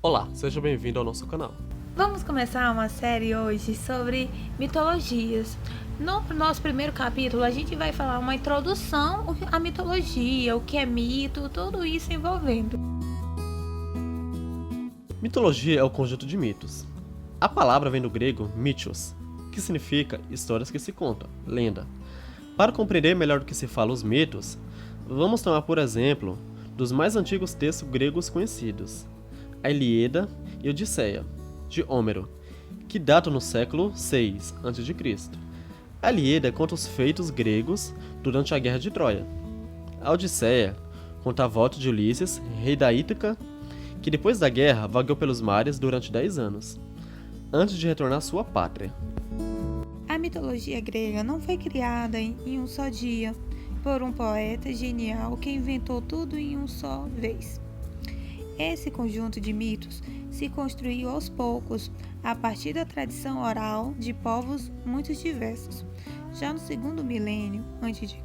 Olá, seja bem-vindo ao nosso canal. Vamos começar uma série hoje sobre mitologias. No nosso primeiro capítulo, a gente vai falar uma introdução à mitologia, o que é mito, tudo isso envolvendo. Mitologia é o conjunto de mitos. A palavra vem do grego mythos, que significa histórias que se contam, lenda. Para compreender melhor do que se fala os mitos, vamos tomar por exemplo dos mais antigos textos gregos conhecidos, a Ilíada e Odisseia, de Homero, que datam no século VI a.C. A Ilíada conta os feitos gregos durante a Guerra de Troia. A Odisseia conta a volta de Ulisses, rei da Ítaca, que depois da guerra vagueou pelos mares durante 10 anos, antes de retornar à sua pátria. A mitologia grega não foi criada em um só dia, por um poeta genial que inventou tudo em uma só vez. Esse conjunto de mitos se construiu aos poucos, a partir da tradição oral de povos muito diversos. Já no segundo milênio a.C.,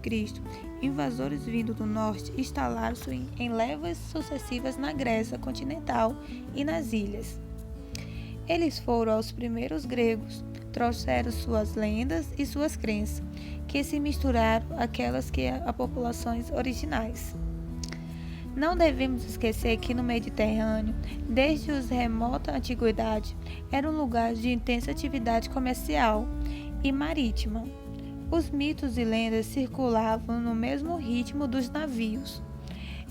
invasores vindos do norte instalaram-se em levas sucessivas na Grécia continental e nas ilhas. Eles foram os primeiros gregos, trouxeram suas lendas e suas crenças, que se misturaram àquelas que as populações originais. Não devemos esquecer que no Mediterrâneo, desde a remota antiguidade, era um lugar de intensa atividade comercial e marítima. Os mitos e lendas circulavam no mesmo ritmo dos navios.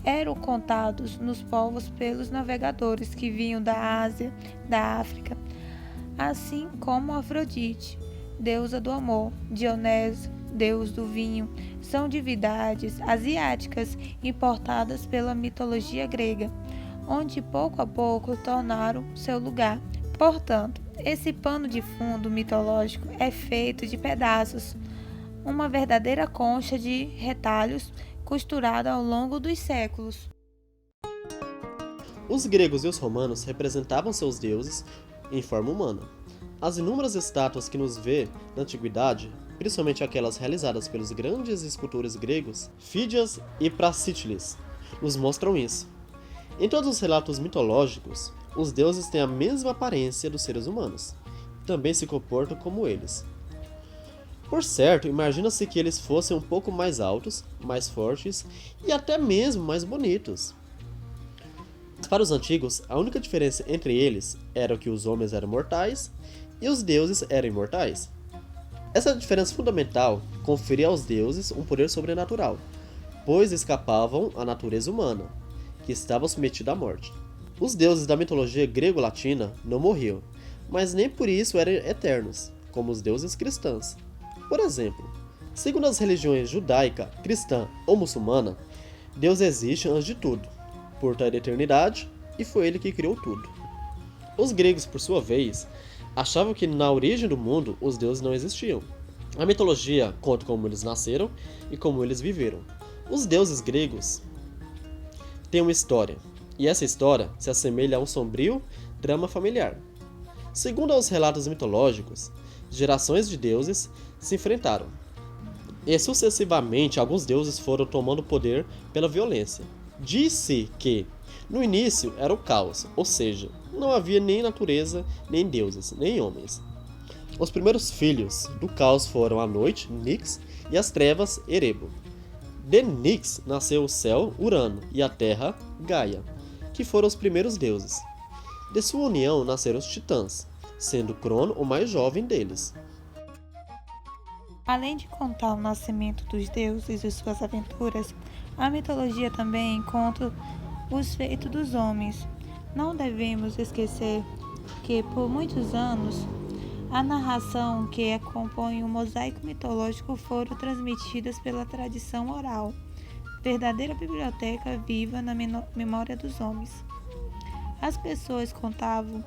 Eram contados nos povos pelos navegadores que vinham da Ásia, da África, assim como Afrodite, deusa do amor, Dionésio, deus do vinho, são divindades asiáticas importadas pela mitologia grega, onde pouco a pouco tornaram seu lugar. Portanto, esse pano de fundo mitológico é feito de pedaços, uma verdadeira concha de retalhos costurada ao longo dos séculos. Os gregos e os romanos representavam seus deuses em forma humana. As inúmeras estátuas que nos vê na antiguidade, principalmente aquelas realizadas pelos grandes escultores gregos, Fídias e Praxíteles, nos mostram isso. Em todos os relatos mitológicos, os deuses têm a mesma aparência dos seres humanos, também se comportam como eles. Por certo, imagina-se que eles fossem um pouco mais altos, mais fortes e até mesmo mais bonitos. Para os antigos, a única diferença entre eles era que os homens eram mortais e os deuses eram imortais. Essa diferença fundamental conferia aos deuses um poder sobrenatural, pois escapavam à natureza humana, que estava submetida à morte. Os deuses da mitologia grego-latina não morriam, mas nem por isso eram eternos, como os deuses cristãos. Por exemplo, segundo as religiões judaica, cristã ou muçulmana, Deus existe antes de tudo, por toda a eternidade, e foi ele que criou tudo. Os gregos, por sua vez, achavam que na origem do mundo os deuses não existiam. A mitologia conta como eles nasceram e como eles viveram. Os deuses gregos têm uma história, e essa história se assemelha a um sombrio drama familiar. Segundo os relatos mitológicos, gerações de deuses se enfrentaram, e sucessivamente alguns deuses foram tomando poder pela violência. Diz-se que, no início, era o caos, ou seja, não havia nem natureza, nem deuses, nem homens. Os primeiros filhos do caos foram a noite, Nix, e as trevas, Erebo. De Nix nasceu o céu, Urano, e a terra, Gaia, que foram os primeiros deuses. De sua união nasceram os titãs, sendo Crono o mais jovem deles. Além de contar o nascimento dos deuses e suas aventuras, a mitologia também conta os feitos dos homens. Não devemos esquecer que, por muitos anos, a narração que compõe o mosaico mitológico foram transmitidas pela tradição oral, verdadeira biblioteca viva na memória dos homens. As pessoas contavam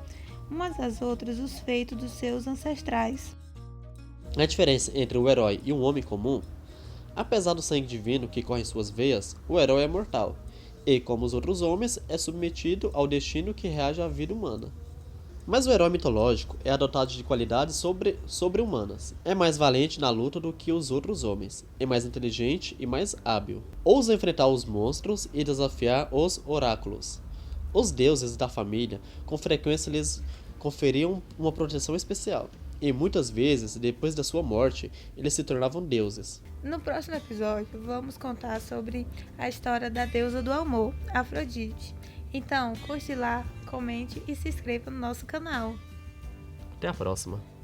umas às outras os feitos dos seus ancestrais. A diferença entre o herói e um homem comum: apesar do sangue divino que corre em suas veias, o herói é mortal, e, como os outros homens, é submetido ao destino que reage à vida humana. Mas o herói mitológico é dotado de qualidades sobre-humanas, é mais valente na luta do que os outros homens, é mais inteligente e mais hábil, ousa enfrentar os monstros e desafiar os oráculos. Os deuses da família com frequência lhes conferiam uma proteção especial, e muitas vezes, depois da sua morte, eles se tornavam deuses. No próximo episódio, vamos contar sobre a história da deusa do amor, Afrodite. Então, curte lá, comente e se inscreva no nosso canal. Até a próxima!